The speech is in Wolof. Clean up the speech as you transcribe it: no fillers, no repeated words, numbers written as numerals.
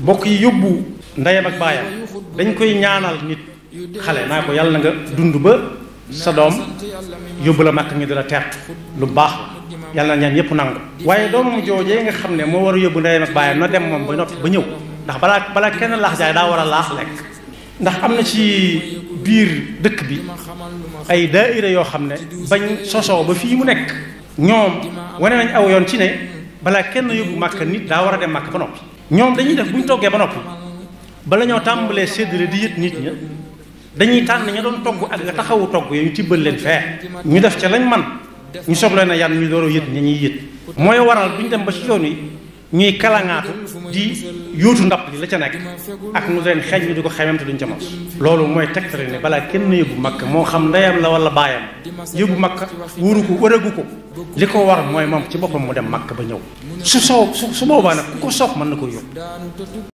bokk yi yóbbu ndeyam ak baayam dañ koy ñaanal nit xale naa ko yàlla na nga dund ba sa doom yóbbu la màkk ñu di la teert lu baax la yàlla na ñaan yépp nangu waaye doomam joojee nga xam ne moo war a yóbbu ndeyam ak baayam na dem moom ba noppi ba ñëw ndax balaa kenn laax jaay daa war a laax lekk ndax am na ci biir dëkk bi ay daayira yoo xam ne bañ sosoo ba fii mu nekk ñoom wane nañ aw yoon ci ne balaa kenn yóbbu màkk nit daa war a dem màkk ba noppi ñoom dañuy def bu ñu toggee ba noppi bala ñoo tàmbalee séddale di yët nit ña dañuy tànn ña doon togg ak nga taxawu togg yooyu ñu tibbal leen fee ñu def ca lañ man ñu soog leen a yan ñu door a yët ña ñuy yët mooy waral bu ñu dem ba ci yoon wi ñuy kalaŋaatu di yóotu ndab li la ca nekk ak nu leen xeeñ ñu di ko xemem te duñ ca mos loolu mooy tegtale ne balaa kenn yóbbu makka moo xam ndeyam la wala baayam yóbbu makka wóoru ko wëragu ko li ko war mooy moom ci boppam mu dem makka ba ñëw su boobaa nag ku ko soob mën na ko yóbbu